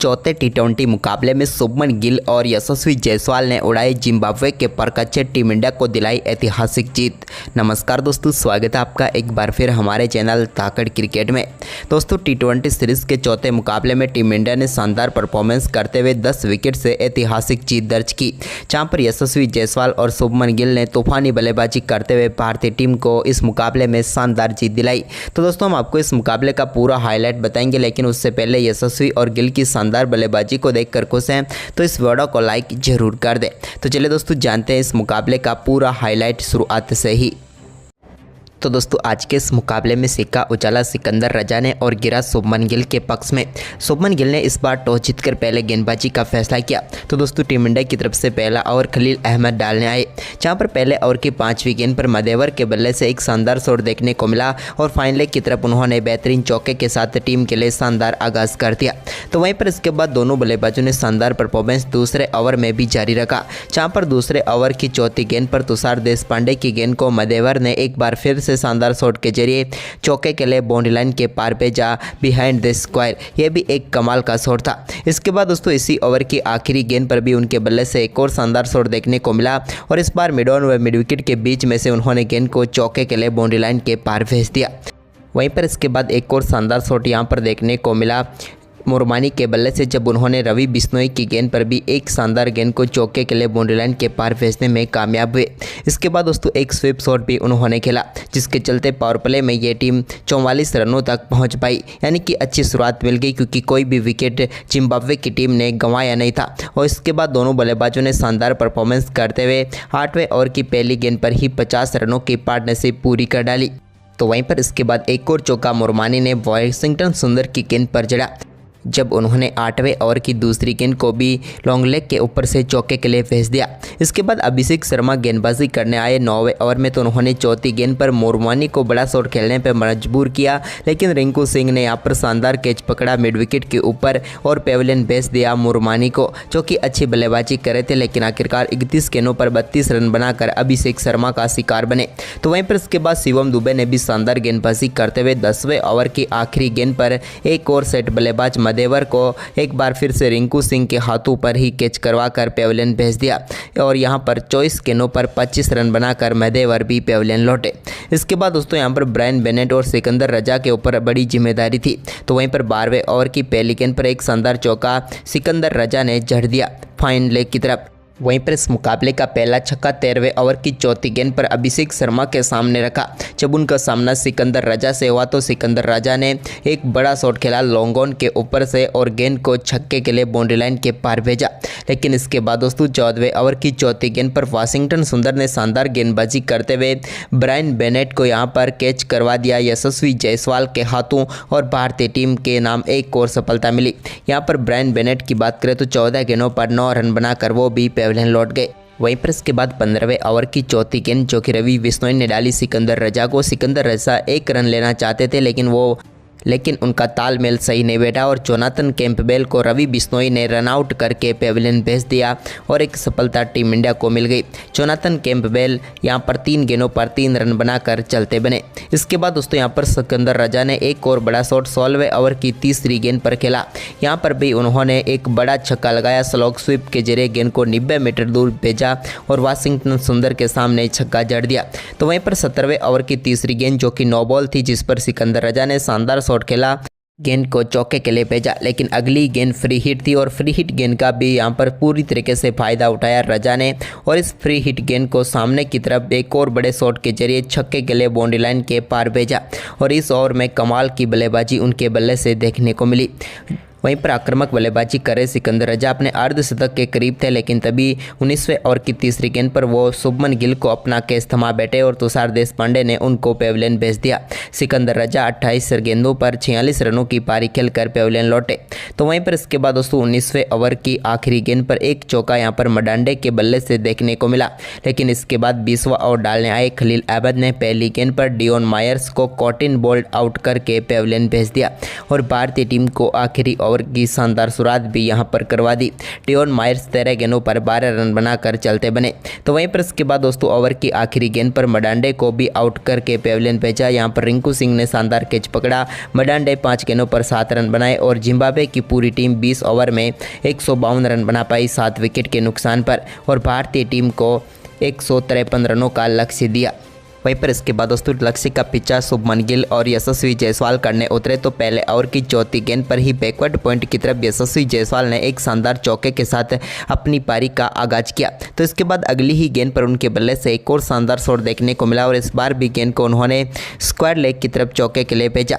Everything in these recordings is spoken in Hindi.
चौथे टी20 मुकाबले में शुभमन गिल और यशस्वी जायसवाल ने उड़ाई जिम्बाब्वे के परकच्चे टीम इंडिया को दिलाई ऐतिहासिक जीत। नमस्कार दोस्तों, स्वागत है आपका एक बार फिर हमारे चैनल धाकड़ क्रिकेट में। दोस्तों, टी20 सीरीज़ के चौथे मुकाबले में टीम इंडिया ने शानदार परफॉर्मेंस करते हुए 10 विकेट से ऐतिहासिक जीत दर्ज की, जहां पर यशस्वी जायसवाल और शुभमन गिल ने तूफानी बल्लेबाजी करते हुए भारतीय टीम को इस मुकाबले में शानदार जीत दिलाई। तो दोस्तों, हम आपको इस मुकाबले का पूरा हाईलाइट बताएंगे, लेकिन उससे पहले यशस्वी और गिल की शानदार बल्लेबाजी को देखकर खुश हैं तो इस वीडियो को लाइक जरूर कर दें। तो चलिए दोस्तों, जानते हैं इस मुकाबले का पूरा हाईलाइट शुरुआत से ही। तो दोस्तों, आज के इस मुकाबले में सिक्का उछाला सिकंदर रजा ने और गिरा शुभमन गिल के पक्ष में। शुभमन गिल ने इस बार टॉस जीतकर पहले गेंदबाजी का फैसला किया। तो दोस्तों, टीम इंडिया की तरफ से पहला ओवर खलील अहमद डालने आए, जहां पर पहले ओवर की 5वीं गेंद पर मदेवर के बल्ले से एक शानदार शॉट देखने को मिला और फाइनल लेग की तरफ उन्होंने बेहतरीन चौके के साथ टीम के लिए शानदार आगाज कर दिया। तो वहीं पर इसके बाद दोनों बल्लेबाजों ने शानदार परफॉर्मेंस दूसरे ओवर में भी जारी रखा, जहाँ पर दूसरे ओवर की चौथी गेंद पर तुषार देशपांडे की गेंद को मदेवर ने एक बार फिर से शानदार शॉट के जरिए चौके के लिए बाउंड्री लाइन के पार पे जा बिहाइंड द स्क्वायर। यह भी एक कमाल का शॉट था। इसके बाद दोस्तों, इसी ओवर की आखिरी गेंद पर भी उनके बल्ले से एक और शानदार शॉट देखने को मिला और इस बार मिड ऑन व मिड विकेट के बीच में से उन्होंने गेंद को चौके के लिए बाउंड्री लाइन के पार भेज दिया। वहीं पर इसके बाद एक और शानदार शॉट यहां पर देखने को मिला मुरमानी के बल्ले से, जब उन्होंने रवि बिश्नोई की गेंद पर भी एक शानदार गेंद को चौके के लिए बाउंड्री लाइन के पार भेजने में कामयाब हुए। इसके बाद दोस्तों, एक स्वीप शॉट भी उन्होंने खेला, जिसके चलते पावर प्ले में ये टीम 44 रनों तक पहुंच पाई, यानी कि अच्छी शुरुआत मिल गई क्योंकि कोई भी विकेट जिम्बाब्वे की टीम ने गंवाया नहीं था। और इसके बाद दोनों बल्लेबाजों ने शानदार परफॉर्मेंस करते हुए 8वें ओवर की पहली गेंद पर ही 50 रनों की पार्टनरशिप पूरी कर डाली। तो वहीं पर इसके बाद एक और चौका मुरमानी ने वाशिंगटन सुंदर की गेंद पर जड़ा, जब उन्होंने 8वें ओवर की दूसरी गेंद को भी लॉन्ग लेग के ऊपर से चौके के लिए भेज दिया। इसके बाद अभिषेक शर्मा गेंदबाजी करने आए 9वें ओवर में, तो उन्होंने चौथी गेंद पर मुरमानी को बड़ा शॉट खेलने पर मजबूर किया, लेकिन रिंकू सिंह ने यहाँ पर शानदार कैच पकड़ा मिड विकेट के ऊपर और पेविलियन भेज दिया मुरमानी को, जो कि अच्छी बल्लेबाजी कर रहे थे, लेकिन आखिरकार 31 गेंदों पर 32 रन बनाकर अभिषेक शर्मा का शिकार बने। तो वहीं पर इसके बाद शिवम दुबे ने भी शानदार गेंदबाजी करते हुए 10वें ओवर की आखिरी गेंद पर एक और सेट बल्लेबाज मदेवर को एक बार फिर से रिंकू सिंह के हाथों पर ही कैच करवाकर पेविलियन भेज दिया और यहां पर 24 गेंदों पर 25 रन बनाकर मदेवर भी पेविलियन लौटे। इसके बाद दोस्तों, यहां पर ब्रायन बेनेट और सिकंदर रजा के ऊपर बड़ी जिम्मेदारी थी। तो वहीं पर 12वें ओवर की पहली गेंद पर एक शानदार चौका सिकंदर रजा ने जड़ दिया फाइन लेग की तरफ। वहीं पर इस मुकाबले का पहला छक्का 13वें ओवर की चौथी गेंद पर अभिषेक शर्मा के सामने रखा, जब उनका सामना सिकंदर रजा से हुआ तो सिकंदर रजा ने एक बड़ा शॉट खेला लॉन्ग ऑन के ऊपर से और गेंद को छक्के के लिए बाउंड्री लाइन के पार भेजा। लेकिन इसके बाद दोस्तों, 14वें ओवर की चौथी गेंद पर वाशिंगटन सुंदर ने शानदार गेंदबाजी करते हुए ब्रायन बेनेट को यहां पर कैच करवा दिया यशस्वी जायसवाल के हाथों और भारतीय टीम के नाम एक और सफलता मिली। यहां पर ब्रायन बेनेट की बात करें तो 14 गेंदों पर 9 रन बनाकर वो भी पेविलियन लौट गए। वहीं पर इसके बाद 15वें ओवर की चौथी गेंद जो कि रवि बिश्नोई ने डाली सिकंदर रजा को। सिकंदर रजा 1 रन लेना चाहते थे, लेकिन उनका तालमेल सही नहीं बैठा और जोनाथन कैंपबेल को रवि बिश्नोई ने रन आउट करके पेविलियन भेज दिया और एक सफलता टीम इंडिया को मिल गई। जोनाथन कैंपबेल यहां पर 3 गेंदों पर 3 रन बनाकर चलते बने। इसके बाद दोस्तों, यहां पर सिकंदर रजा ने एक और बड़ा शॉट 16वें ओवर की तीसरी गेंद पर खेला। यहां पर भी उन्होंने एक बड़ा छक्का लगाया, स्लॉग स्वीप के जरिए गेंद को 90 मीटर दूर भेजा और वाशिंगटन सुंदर के सामने छक्का जड़ दिया। तो वहीं पर 17वें ओवर की तीसरी गेंद जो कि नो बॉल थी, जिस पर सिकंदर रजा ने शानदार शॉट खेला, गेंद को चौके के लिए भेजा, लेकिन अगली गेंद फ्री हिट थी और फ्री हिट गेंद का भी यहां पर पूरी तरीके से फायदा उठाया रजा ने और इस फ्री हिट गेंद को सामने की तरफ एक और बड़े शॉट के जरिए छक्के के लिए बाउंड्री लाइन के पार भेजा और इस ओवर में कमाल की बल्लेबाजी उनके बल्ले से देखने को मिली। वहीं पर आक्रामक बल्लेबाजी करे सिकंदर रजा अपने अर्धशतक के करीब थे, लेकिन तभी 19वें ओवर की तीसरी गेंद पर वो शुभमन गिल को अपना कैच थमा बैठे और तुषार देशपांडे ने उनको पेविलियन भेज दिया। सिकंदर रजा 28 गेंदों पर 46 रनों की पारी खेलकर पेविलियन लौटे। तो वहीं पर इसके बाद दोस्तों, 19वें ओवर की आखिरी गेंद पर एक चौका यहां पर मडांडे के बल्ले से देखने को मिला, लेकिन इसके बाद 20वां ओवर डालने आए खलील अहमद ने पहली गेंद पर डियोन मायर्स को कॉटिन बोल्ड आउट करके पेविलियन भेज दिया और भारतीय टीम को आखिरी ओवर की शानदार शुरुआत भी यहां पर करवा दी। टियोन मायर्स 13 गेंदों पर 12 रन बनाकर चलते बने। तो वहीं पर इसके बाद दोस्तों ओवर की आखिरी गेंद पर मडांडे को भी आउट करके पेविलियन भेजा। यहां पर रिंकू सिंह ने शानदार कैच पकड़ा। मडांडे 5 गेंदों पर 7 रन बनाए और जिम्बाब्वे की पूरी टीम 20 ओवर में 152 रन बना पाई 7 विकेट के नुकसान पर, और भारतीय टीम को 153 रनों का लक्ष्य दिया। वहीं पर इसके बाद दोस्तों लक्ष्य का पीछा शुभमन गिल और यशस्वी जायसवाल करने उतरे। तो पहले ओवर की चौथी गेंद पर ही बैकवर्ड पॉइंट की तरफ यशस्वी जायसवाल ने एक शानदार चौके के साथ अपनी पारी का आगाज किया। तो इसके बाद अगली ही गेंद पर उनके बल्ले से एक और शानदार शॉट देखने को मिला और इस बार भी गेंद को उन्होंने स्क्वायर लेग की तरफ चौके के लिए भेजा।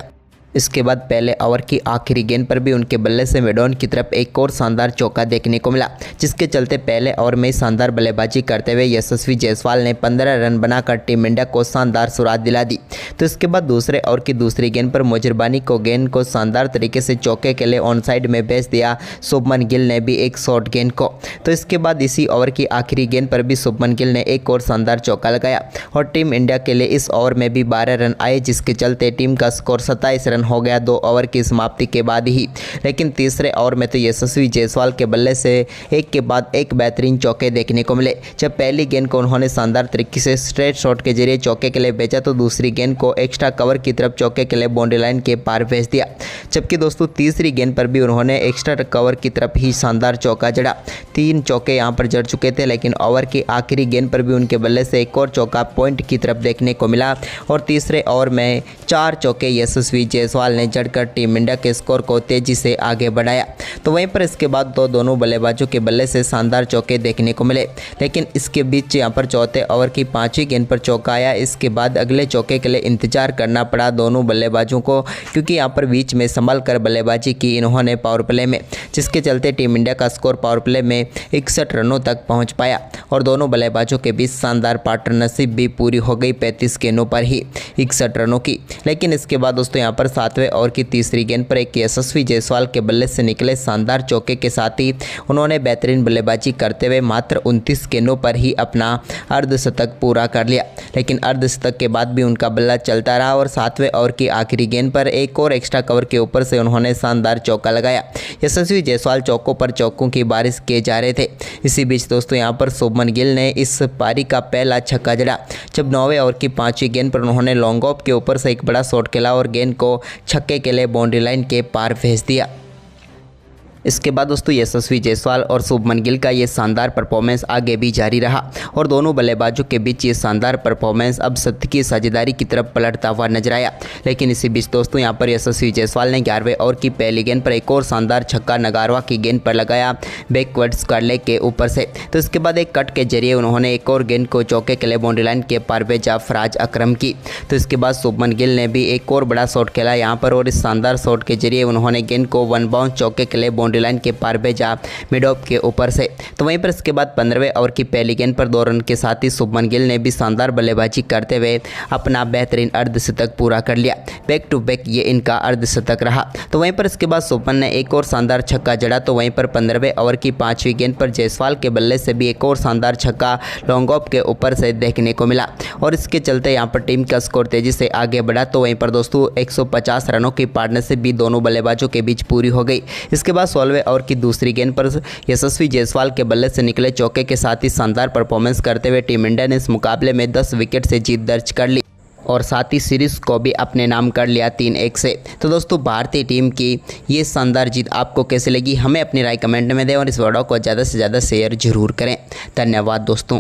इसके बाद पहले ओवर की आखिरी गेंद पर भी उनके बल्ले से मेडॉन की तरफ एक और शानदार चौका देखने को मिला, जिसके चलते पहले ओवर में शानदार बल्लेबाजी करते हुए यशस्वी जायसवाल ने 15 रन बनाकर टीम इंडिया को शानदार शुरुआत दिला दी। तो इसके बाद दूसरे ओवर की दूसरी गेंद पर मोजरबानी को गेंद को शानदार तरीके से चौके के लिए ऑन साइड में भेज दिया शुभमन गिल ने भी एक शॉर्ट गेंद को। तो इसके बाद इसी ओवर की आखिरी गेंद पर भी शुभमन गिल ने एक और शानदार चौका लगाया और टीम इंडिया के लिए इस ओवर में भी 12 रन आए, जिसके चलते टीम का स्कोर 27 रन हो गया 2 ओवर की समाप्ति के बाद ही। लेकिन तीसरे ओवर में तो यशस्वी जायसवाल के बल्ले से एक के बाद एक बेहतरीन चौके देखने को मिले। जब पहली गेंद को उन्होंने शानदार तरीके से स्ट्रेट शॉट के जरिए चौके के लिए भेजा, तो दूसरी गेंद को एक्स्ट्रा कवर की तरफ चौके के लिए बाउंड्री लाइन के पार भेज दिया। जबकि दोस्तों तीसरी गेंद पर भी उन्होंने एक्स्ट्रा कवर की तरफ ही शानदार चौका जड़ा। 3 चौके यहां पर जड़ चुके थे, लेकिन ओवर की आखिरी गेंद पर भी उनके बल्ले से एक और चौका पॉइंट की तरफ देखने को मिला और तीसरे ओवर में 4 चौके यशस्वी जायसवाल ने जड़कर टीम इंडिया के स्कोर को तेजी से आगे बढ़ाया। तो वहीं पर इसके बाद तो दोनों बल्लेबाजों के बल्ले से शानदार चौके देखने को मिले, लेकिन इसके बीच यहां पर चौथे ओवर की 5वीं गेंद पर चौका आया। इसके बाद अगले चौके के लिए इंतजार करना पड़ा दोनों बल्लेबाजों को, क्योंकि यहां पर बीच में संभल कर बल्लेबाजी की इन्होंने पावर प्ले में, जिसके चलते टीम इंडिया का स्कोर पावर प्ले में 61 रनों तक पहुंच पाया और दोनों बल्लेबाजों के बीच शानदार पार्टनरशिप भी पूरी हो गई 35 गेंदों पर ही 61 रनों की। लेकिन इसके बाद दोस्तों यहां पर 7वें ओवर की तीसरी गेंद पर एक यशस्वी जायसवाल के बल्ले से निकले शानदार चौके के साथ ही उन्होंने बेहतरीन बल्लेबाजी करते हुए मात्र 29 गेंदों पर ही अपना अर्धशतक पूरा कर लिया। लेकिन अर्धशतक के बाद भी उनका बल्ला चलता रहा और 7वें ओवर की आखिरी गेंद पर एक और एक्स्ट्रा कवर के ऊपर से उन्होंने शानदार चौका लगाया। यशस्वी जायसवाल चौकों पर चौकों की बारिश किए जा रहे थे। इसी बीच दोस्तों यहां पर शुभमन गिल ने इस पारी का पहला छक्का जड़ा, जब 9वें ओवर की 5वीं गेंद पर उन्होंने लॉन्ग ऑफ के ऊपर से एक बड़ा शॉट खेला और गेंद को छक्के के लिए बाउंड्री लाइन के पार भेज दिया। इसके बाद दोस्तों यशस्वी जायसवाल और शुभमन गिल का ये शानदार परफॉर्मेंस आगे भी जारी रहा और दोनों बल्लेबाजों के बीच ये शानदार परफॉर्मेंस अब सत्य की साझेदारी की तरफ पलटता हुआ नजर आया। लेकिन इसी बीच दोस्तों यहां पर यशस्वी जायसवाल ने 11वें ओवर की पहली गेंद पर एक और शानदार छक्का नगारवा की गेंद पर लगाया बैकवर्ड स्क्वायर लेग के ऊपर से। तो इसके बाद एक कट के जरिए उन्होंने एक और गेंद को चौके के लिए बाउंड्री लाइन के पार भेजा फराज अकरम की। तो इसके बाद शुभमन गिल ने भी एक और बड़ा शॉट खेला यहाँ पर और इस शानदार शॉट के जरिए उन्होंने गेंद को 1 बाउंस चौके के लिए लाइन के पार भेजा मिडॉप के ऊपर से। तो वहीं पर इसके बाद 15वें ओवर की पहली गेंद पर 2 रन के साथ ही शुभमन गिल ने भी शानदार बल्लेबाजी करते हुए अपना बेहतरीन अर्धशतक पूरा कर लिया। बैक टू बैक ये इनका अर्धशतक रहा। तो वहीं पर इसके बाद शुभमन ने एक और शानदार छक्का जड़ा। तो वहीं पर 15वें ओवर की 5वीं गेंद पर जायसवाल के बल्ले से भी एक और शानदार छक्का लॉन्ग ऑफ के ऊपर से देखने को मिला और इसके चलते यहाँ पर टीम का स्कोर तेजी से आगे बढ़ा। तो वहीं पर दोस्तों 150 रनों की पार्टनरशिप भी दोनों बल्लेबाजों के बीच पूरी हो गई। इसके बाद 16वें ओवर की दूसरी गेंद पर यशस्वी जायसवाल के बल्ले से निकले चौके के साथ ही शानदार परफॉर्मेंस करते हुए टीम इंडिया ने इस मुकाबले में 10 विकेट से जीत दर्ज कर ली और साथ ही सीरीज़ को भी अपने नाम कर लिया 3-1 से। तो दोस्तों भारतीय टीम की ये शानदार जीत आपको कैसे लगी, हमें अपनी राय कमेंट में दें और इस वीडियो को ज़्यादा से ज़्यादा शेयर जरूर करें। धन्यवाद दोस्तों।